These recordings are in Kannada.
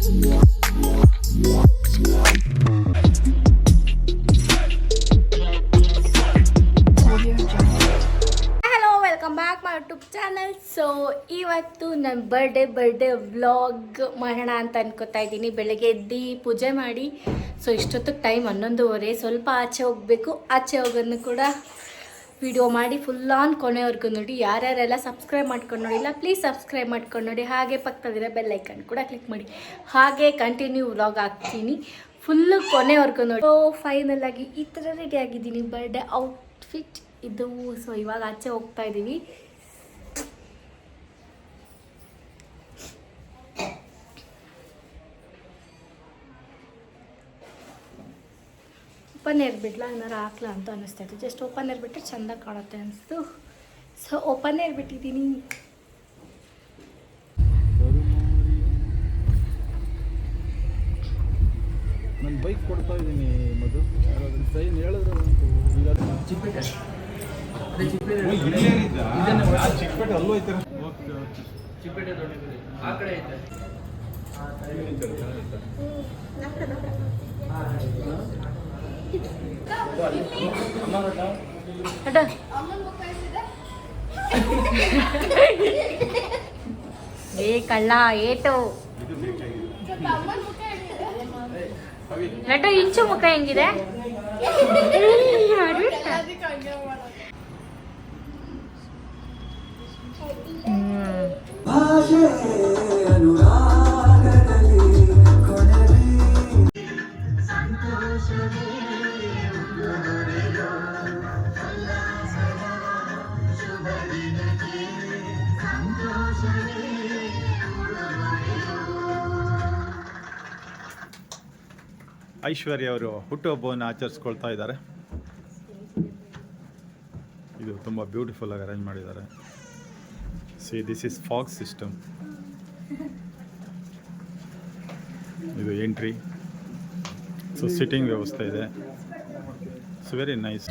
Welcome back my YouTube channel. So ಇವತ್ತು ನನ್ನ ಬರ್ಡೇ ವ್ಲಾಗ್ ಮಾಡೋಣ ಅಂತ ಅನ್ಕೋತಾ ಇದ್ದೀನಿ. ಬೆಳಗ್ಗೆ ಎದ್ದು ಪೂಜೆ ಮಾಡಿ, ಸೊ ಇಷ್ಟೊತ್ತಿಗೆ ಟೈಮ್ 11:30. ಸ್ವಲ್ಪ ಆಚೆ ಹೋಗಬೇಕು. ಆಚೆ ಹೋಗೋದನ್ನು ಕೂಡ ವಿಡಿಯೋ ಮಾಡಿ ಫುಲ್ ಆನ್ ಕೊನೆವರೆಗೂ ನೋಡಿ. ಯಾರ್ಯಾರೆಲ್ಲ ಸಬ್ಸ್ಕ್ರೈಬ್ ಮಾಡ್ಕೊಂಡು ನೋಡಿಲ್ಲ ಪ್ಲೀಸ್ ಸಬ್ಸ್ಕ್ರೈಬ್ ಮಾಡ್ಕೊಂಡು ನೋಡಿ. ಹಾಗೆ ಪಕ್ಕದಲ್ಲಿರೋ ಬೆಲ್ ಐಕನ್ ಕೂಡ ಕ್ಲಿಕ್ ಮಾಡಿ. ಹಾಗೆ ಕಂಟಿನ್ಯೂ ವ್ಲಾಗ್ ಹಾಕ್ತೀನಿ, ಫುಲ್ಲು ಕೊನೆವರೆಗೂ ನೋಡಿ. ಸೊ ಫೈನಲ್ ಆಗಿ ಈ ಥರ ರೆಡಿ ಆಗಿದ್ದೀನಿ. ಬರ್ಡೇ ಔಟ್ಫಿಟ್ ಇದು. ಸೊ ಇವಾಗ ಆಚೆ ಹೋಗ್ತಾ ಇದ್ದೀವಿ. ಓಪನ್ ಏರ್ ಬಿಡ್ಲಾ ಏನಾರು ಹಾಕ್ಲಾ ಅಂತ ಅನ್ನಿಸ್ತಾಯಿತ್ತು. ಜಸ್ಟ್ ಓಪನ್ ಏರ್ ಬಿಟ್ಟರೆ ಚೆಂದ ಕಾಣುತ್ತೆ ಅನಿಸ್ತು. ಸೊ ಓಪನ್ ಏರ್ ಬಿಟ್ಟಿದ್ದೀನಿ. ನಾನು ಬೈಕ್ ಕೊಡ್ತಾ ಇದ್ದೀನಿ ಮಧು. ಟ್ರೈನ್ ಹೇಳಿದ್ರೆ ಚಿಕ್ಕಪೇಟೆ ಅಲ್ಲೂ ಐತೆ. ಚಿಕ್ಕಪೇಟೆ ಆ ಕಡೆ ಐತೆ. ಏ ಕಳ್ಳ ಏಟು ನಟ ಇಂಚು ಮುಖ ಹೆಂಗಿದೆ? ಐಶ್ವರ್ಯ ಅವರು ಹುಟ್ಟುಹಬ್ಬವನ್ನು ಆಚರಿಸ್ಕೊಳ್ತಾ ಇದ್ದಾರೆ. ಇದು ತುಂಬ ಬ್ಯೂಟಿಫುಲ್ ಆಗಿ ಅರೇಂಜ್ ಮಾಡಿದ್ದಾರೆ. See this is fog system. ಇದು ಎಂಟ್ರಿ. ಸೊ ಸಿಟ್ಟಿಂಗ್ ವ್ಯವಸ್ಥೆ ಇದೆ. It's very nice.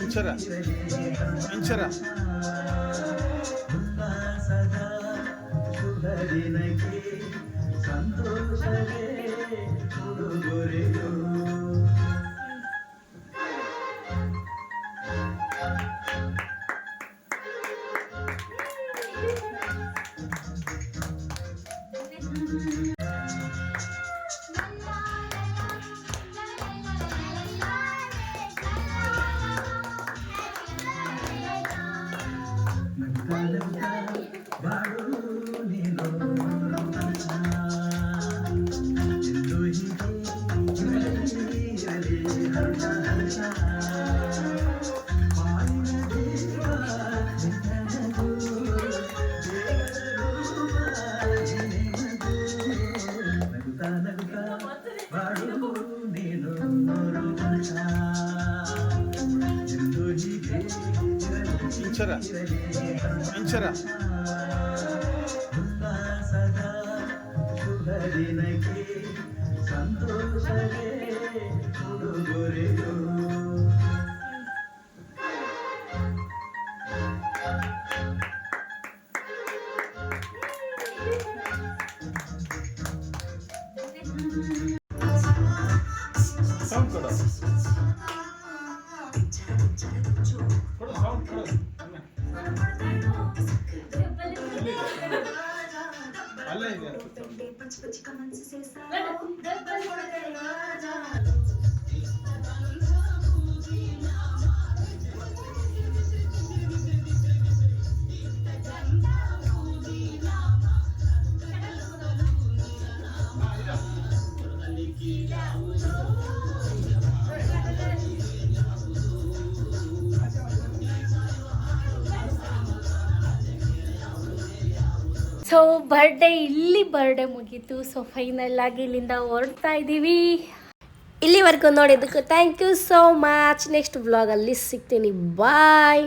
Inchara Inchara so birthday ಮುಗೀತು. ಸೊ ಫೈನಲ್ ಆಗಿ ಇಲ್ಲಿಂದ ಹೊರಡ್ತಾ ಇದ್ದೀವಿ. ಇಲ್ಲಿವರೆಗೂ ನೋಡಿದ್ದಕ್ಕೂ thank you so much. Next ವ್ಲಾಗಲ್ಲಿ ಸಿಗ್ತೀನಿ. ಬಾಯ್.